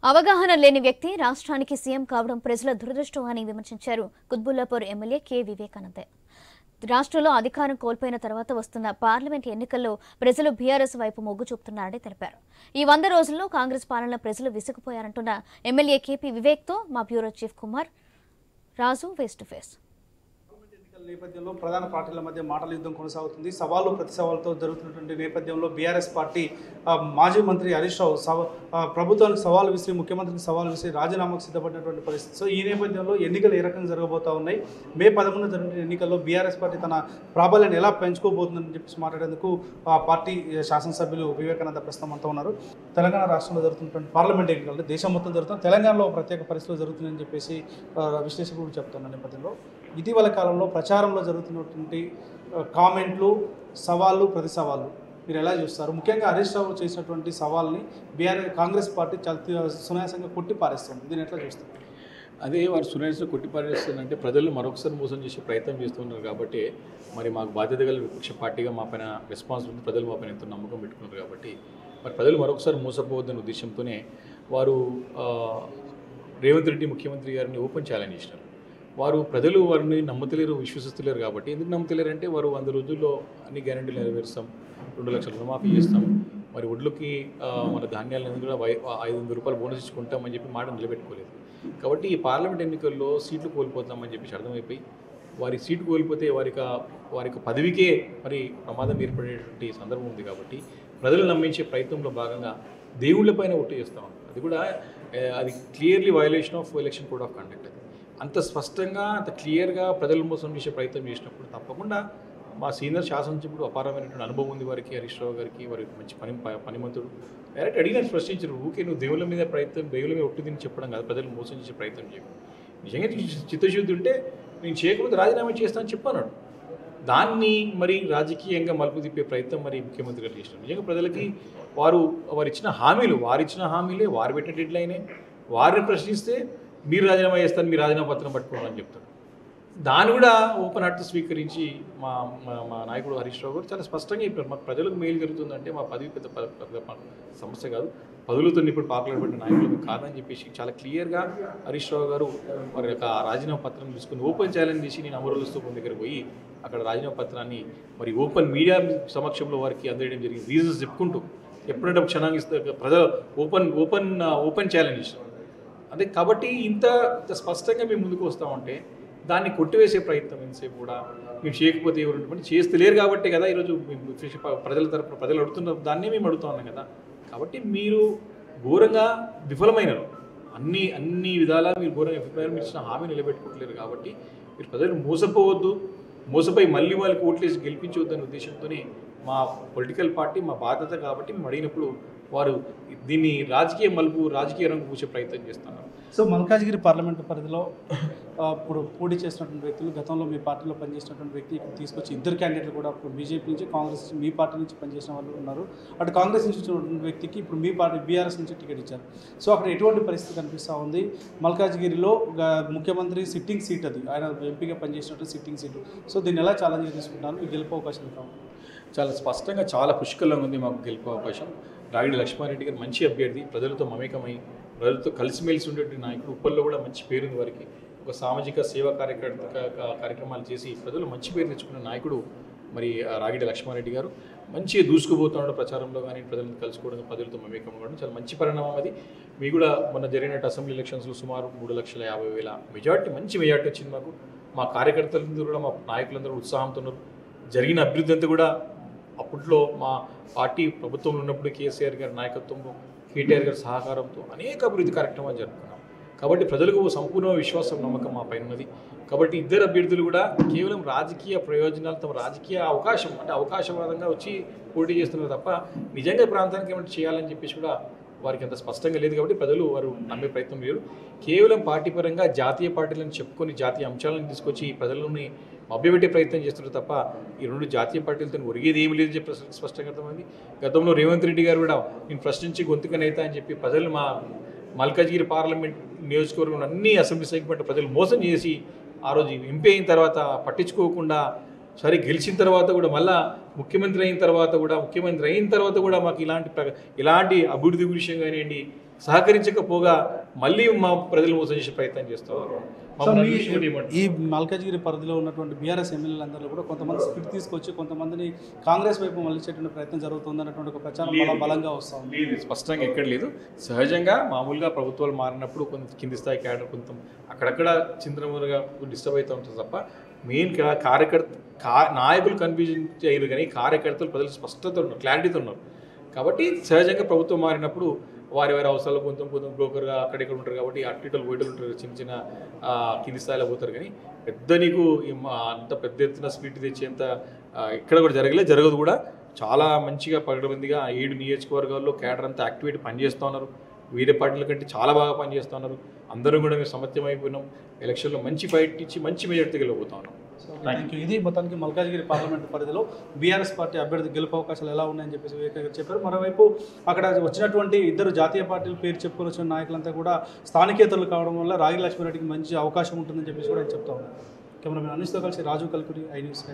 అవగాహన లేని వ్యక్తి రాష్ట్రానికి సీఎం కావడం ప్రజల దురదృష్టం అని విమర్శించారు కుత్బుల్లాపూర్ ఎమ్మెల్యే కె వివేకానంద. రాష్ట్రంలో అధికారం కోల్పోయిన తర్వాత వస్తున్న పార్లమెంట్ ఎన్నికల్లో ప్రజలు బీఆర్ఎస్ వైపు మొగ్గు చూపుతున్నారని తెలిపారు. ఈ 100 రోజుల్లో కాంగ్రెస్ పాలన ప్రజలు విసుగుపోయారంటున్న ఎమ్మెల్యే కేపీ వివేక్తో మా bureau chief Kumar Raju face to face. నేపథ్యంలో ప్రధాన పార్టీల మధ్య మాటల యుద్ధం కొనసాగుతుంది. సవాలు ప్రతి సవాలుతో జరుగుతున్నటువంటి నేపథ్యంలో బీఆర్ఎస్ పార్టీ మాజీ మంత్రి హరీష్ రావు ప్రభుత్వానికి సవాలు విసిరి, ముఖ్యమంత్రికి సవాలు విసిరి రాజీనామాకు సిద్ధపడినటువంటి పరిస్థితి. సో ఈ నేపథ్యంలో ఎన్నికలు ఏ రకంగా జరగబోతా ఉన్నాయి, మే 11 జరిగిన ఎన్నికల్లో బీఆర్ఎస్ పార్టీ తన ప్రాబల్యాన్ని ఎలా పెంచుకోబోతుందని చెప్పేసి మాట్లాడేందుకు ఆ పార్టీ శాసనసభ్యులు వివేకానంద ప్రస్తుతం అంతా ఉన్నారు. తెలంగాణ రాష్ట్రంలో జరుగుతున్నటువంటి పార్లమెంట్ ఎన్నికలు దేశం మొత్తం జరుగుతుంది, తెలంగాణలో ప్రత్యేక పరిస్థితులు జరుగుతుందని చెప్పేసి విశ్లేషకులు చెప్తున్న నేపథ్యంలో ఇటీవల కాలంలో ప్రచారంలో జరుగుతున్నటువంటి కామెంట్లు, సవాళ్ళు, ప్రతి సవాళ్ళు మీరు ఎలా చూస్తారు? ముఖ్యంగా హరీష్ రావు చేసినటువంటి సవాల్ని కాంగ్రెస్ పార్టీ చాలా సునాయాసంగా కొట్టి పారేస్తుంది. దీన్ని ఎట్లా చూస్తారు? అదే వారు సునాయాసంగా కొట్టి పారేస్తుందంటే ప్రజలు మరొకసారి మోసం చేసే ప్రయత్నం చేస్తున్నారు కాబట్టి మరి మాకు బాధ్యత గల విపక్ష పార్టీగా మా పైన రెస్పాన్సిబిలిటీ, ప్రజలు మా పైన ఎంతో నమ్మకం పెట్టుకున్నారు కాబట్టి మరి ప్రజలు మరొకసారి మోసపోవద్దనే ఉద్దేశంతోనే వారు రేవంత్ రెడ్డి ముఖ్యమంత్రి గారిని ఓపెన్ ఛాలెంజ్ చేసినారు. వారు ప్రజలు వారిని నమ్మతలేరు, విశ్వసిస్తలేరు కాబట్టి ఎందుకు నమ్మతలేరంటే వారు 100 రోజుల్లో అన్ని గ్యారెంటీలు నెరవేరుస్తాం, 2 లక్షల రుణమాఫీ చేస్తాం, మరి ఒడ్లకి మన ధాన్యాలను కూడా 500 రూపాయలు బోనస్ ఇచ్చుకుంటామని చెప్పి మాట నిలబెట్టుకోలేదు. కాబట్టి ఈ పార్లమెంట్ ఎన్నికల్లో సీట్లు కోల్పోతామని చెప్పేసి అర్థమైపోయి వారి సీటు కోల్పోతే వారికి పదవికే మరి ప్రమాదం ఏర్పడేటువంటి సందర్భం ఉంది కాబట్టి ప్రజలు నమ్మించే ప్రయత్నంలో భాగంగా దేవుళ్ళపైన ఒట్టు చేస్తాం. అది కూడా అది clearly violation of election code of conduct. అంత స్పష్టంగా, అంత క్లియర్గా ప్రజల మోసం చేసే ప్రయత్నం చేసినప్పుడు తప్పకుండా మా సీనియర్ శాసనసభ్యుడు అపారమైనటువంటి అనుభవం ఉంది వారికి, హరీష్ రావు గారికి, వారికి మంచి పనిమంతుడు. డైరెక్ట్ అడిగిన ప్రశ్నించారు. ఊకే నువ్వు దేవుళ్ళ మీద ఒట్టిదిని చెప్పడం కాదు, ప్రజలు మోసం చేసే ప్రయత్నం చేయకు. నిజంగా చిత్తశుద్ధి ఉంటే నేను చేయకపోతే రాజీనామా చేస్తానని చెప్పన్నాడు. దాన్ని మరి రాజకీయంగా మలుపు తిప్పే ప్రయత్నం మరి ముఖ్యమంత్రి గారు చేసినారు. నిజంగా ప్రజలకి వారు ఇచ్చిన హామీలే, వారు పెట్టిన డెడ్లైనే, వారిని ప్రశ్నిస్తే మీరు రాజీనామా చేస్తాను, మీరు రాజీనామా పత్రం పట్టుకోవాలని చెప్తాడు. దాన్ని కూడా ఓపెన్ హార్ట్ స్వీకరించి మా నాయకుడు హరీష్ రావు గారు చాలా స్పష్టంగా చెప్పారు. మాకు ప్రజలకు మేలు జరుగుతుందంటే మా పదవి పెద్ద సమస్య కాదు, పదవులతో ఇప్పుడు పార్లమెంట్ పెట్టిన నాయకులకు కాదని చెప్పేసి చాలా క్లియర్గా హరీష్ రావు గారు వారి యొక్క రాజీనామా పత్రం తీసుకుని ఓపెన్ ఛాలెంజ్ చేసి నేను అమరుల స్తూపం దగ్గర పోయి అక్కడ రాజీనామా పత్రాన్ని మరి ఓపెన్ మీడియా సమక్షంలో వారికి అందజేయడం జరిగింది. రీజన్స్ చెప్పుకుంటూ ఎప్పుడంటే క్షణంగా ఇస్తే ప్రజలు ఓపెన్ ఛాలెంజ్ చేశారు. అదే కాబట్టి ఇంత స్పష్టంగా మేము ముందుకు వస్తామంటే దాన్ని కొట్టివేసే ప్రయత్నం ఎంతసేపు కూడా మేము చేయకపోతే ఎవరు చేస్తలేరు కాబట్టి కదా ఈరోజు ప్రజల తరపున ప్రజలు అడుగుతున్న దాన్నే మేము అడుగుతా ఉన్నాం కదా. కాబట్టి మీరు ఘోరంగా విఫలమైనరు, అన్ని విధాలా మీరు ఘోరంగా విఫలమైన, మీరు ఇచ్చిన హామీ నిలబెట్టుకోవట్లేరు. కాబట్టి మీరు ప్రజలు మోసపోయి మళ్ళీ వాళ్ళకి ఓట్లేసి గెలిపించవద్దనే ఉద్దేశంతోనే మా పొలిటికల్ పార్టీ మా బాధ్యత కాబట్టి మేము అడిగినప్పుడు వారు దీన్ని రాజకీయ రంగు పూసే ప్రయత్నం చేస్తున్నారు. సో మల్కాజ్గిరి పార్లమెంటు పరిధిలో ఇప్పుడు పోటీ చేసినటువంటి వ్యక్తులు, గతంలో మీ పార్టీలో పనిచేసినటువంటి వ్యక్తి ఇక్కడ తీసుకొచ్చి 2 క్యాండిడేట్లు కూడా ఇప్పుడు బీజేపీ నుంచి, కాంగ్రెస్ నుంచి, మీ పార్టీ నుంచి పనిచేసిన వాళ్ళు ఉన్నారు. అటు కాంగ్రెస్ నుంచి వచ్చినటువంటి వ్యక్తికి ఇప్పుడు మీ పార్టీ బీఆర్ఎస్ నుంచి టికెట్ ఇచ్చారు. సో అక్కడ ఎటువంటి పరిస్థితి కనిపిస్తూ ఉంది? మల్కాజ్గిరిలో ముఖ్యమంత్రి సిట్టింగ్ సీట్, అది ఆయన ఎంపీగా పనిచేసినట్టు సిట్టింగ్ సీటు. సో దీన్ని ఎలా ఛాలెంజ్ తీసుకుంటాను, మీకు గెలుపు అవకాశం కావాలి? చాలా స్పష్టంగా, చాలా పుష్కలంగా ఉంది మాకు గెలుపు అవకాశం. రాగిడి లక్ష్మారెడ్డి గారు మంచి అభ్యర్థి, ప్రజలతో మమేకమై ప్రజలతో కలిసిమెలిసి ఉండేటువంటి నాయకుడు. ఉప్పల్లో కూడా మంచి పేరుంది వారికి. ఒక సామాజిక సేవా కార్యక్రమాలు చేసి ప్రజలు మంచి పేరు తెచ్చుకున్న నాయకుడు మరి రాగిడి లక్ష్మారెడ్డి గారు. మంచిగా దూసుకుపోతున్నాడు ప్రచారంలో కానీ, ప్రజలను కలుసుకోవడం, ప్రజలతో మమేకం కావడం చాలా మంచి పరిణామం అది. మీ కూడా మొన్న జరిగిన అసెంబ్లీ ఎలక్షన్స్లో సుమారు 3,50,000 మెజార్టీ, మంచి మెజార్టీ వచ్చింది మాకు. మా కార్యకర్తలందరూ కూడా, మా నాయకులందరూ ఉత్సాహంతో ఉన్నారు. జరిగిన అభివృద్ధి అంతా కూడా అప్పట్లో మా పార్టీ ప్రభుత్వంలో ఉన్నప్పుడు కేసీఆర్ గారి నాయకత్వంలో, కేటీఆర్ గారి సహకారంతో అనేక అభివృద్ధి కార్యక్రమాలు జరుపుకున్నాం. కాబట్టి ప్రజలకు సంపూర్ణ విశ్వాసం, నమ్మకం మా పైన ఉన్నది. కాబట్టి 2 అభ్యర్థులు కూడా కేవలం రాజకీయ ప్రయోజనాలు, తమ రాజకీయ అవకాశవాదంగా వచ్చి పోటీ చేస్తున్నారు తప్ప నిజంగా ప్రాంతానికి ఏమైనా చేయాలని చెప్పేసి కూడా వారికి అంత స్పష్టంగా లేదు. కాబట్టి ప్రజలు వారు నమ్మే ప్రయత్నం లేరు. కేవలం పార్టీ పరంగా జాతీయ పార్టీలను చెప్పుకొని జాతీయ అంశాలను తీసుకొచ్చి ప్రజలని మభ్యపెట్టే ప్రయత్నం చేస్తున్నారు తప్ప ఈ 2 జాతీయ పార్టీలతో ఒరిగేది ఏమి లేదని చెప్పి స్పష్టంగా అర్థమైంది. గతంలో రేవంత్ రెడ్డి గారు కూడా నేను ప్రశ్నించి గొంతుకనైతా అని చెప్పి ప్రజలు మా మల్కాజ్గిరి పార్లమెంట్ నియోజకవర్గం అన్ని అసెంబ్లీ సెగ్మెంట్ ప్రజలు మోసం చేసి ఆ రోజు ఎంపీ అయిన తర్వాత పట్టించుకోకుండా, సరే గెలిచిన తర్వాత కూడా మళ్ళీ ముఖ్యమంత్రి అయిన తర్వాత కూడా మాకు ఇలాంటి అభివృద్ధి విషయం కానివ్వండి, సహకరించకపోగా మళ్ళీ మా ప్రజలు మోసం చేసే ప్రయత్నం చేస్తున్నారు. సో ఈ మల్కాజ్గిరి పరిధిలో ఉన్నటువంటి బీఆర్ఎస్ ఎమ్మెల్యేలందరూ కూడా కొంతమంది స్పిట్ తీసుకొచ్చి కొంతమందిని కాంగ్రెస్ వైపు మళ్ళించేటువంటి ప్రయత్నం జరుగుతుంది అన్నటువంటి ఒక ప్రచారం చాలా బలంగా వస్తుంది. లేదు, స్పష్టంగా ఎక్కడ లేదు. సహజంగా మామూలుగా ప్రభుత్వాలు మారినప్పుడు కొంత కింది స్థాయి క్యాడర్ కొంత అక్కడక్కడ చింద్రమురుగా డిస్టర్బ్ అవుతూ ఉంటుంది తప్ప మెయిన్ నాయకులు కన్ఫ్యూజన్ చేయరు, కానీ కార్యకర్తలు ప్రజలు స్పష్టత ఉన్నారు, క్లారిటీతో ఉన్నారు. కాబట్టి సహజంగా ప్రభుత్వం మారినప్పుడు వారి అవసరాలు కొంచెం బ్రోకర్గా అక్కడిక్కడ ఉంటారు. కాబట్టి అట్టిటలు బయటలు ఉంటారు, చిన్న చిన్న కింది స్థాయిలో పోతారు. కానీ నీకు అంత పెద్ద ఎత్తున స్పీడ్ తెచ్చేంత ఇక్కడ కూడా జరగదు కూడా. చాలా మంచిగా పగడబందిగా 7 నియోజకవర్గాల్లో క్యాడర్ అంతా యాక్టివేట్ పనిచేస్తూ ఉన్నారు. వేరే పార్టీల కంటే చాలా బాగా పనిచేస్తూ ఉన్నారు. అందరం కూడా మేము సమర్థమైపోయినాం. ఎలక్షన్లో మంచి ఫైట్ ఇచ్చి మంచి మెజార్టీతో గెలవబోతా ఉన్నాం. ఇది మొత్తానికి మల్కాజ్గిరి పార్లమెంట్ పరిధిలో బీఆర్ఎస్ పార్టీ అభ్యర్థి గెలుపు అవకాశాలు ఎలా ఉన్నాయని చెప్పేసి వివేక్ గారు చెప్పారు. మరోవైపు అక్కడ వచ్చినటువంటి 2 జాతీయ పార్టీల పేరు చెప్పుకొని వచ్చిన నాయకులంతా కూడా స్థానికేతరులు కావడం వల్ల రాగి లక్ష్మీరెడ్డికి మంచి అవకాశం ఉంటుందని చెప్పేసి కూడా చెప్తా ఉన్నారు. కెమెరామెన్ అనీష్తో కలిసి రాజు కల్కురి, ఐ న్యూస్.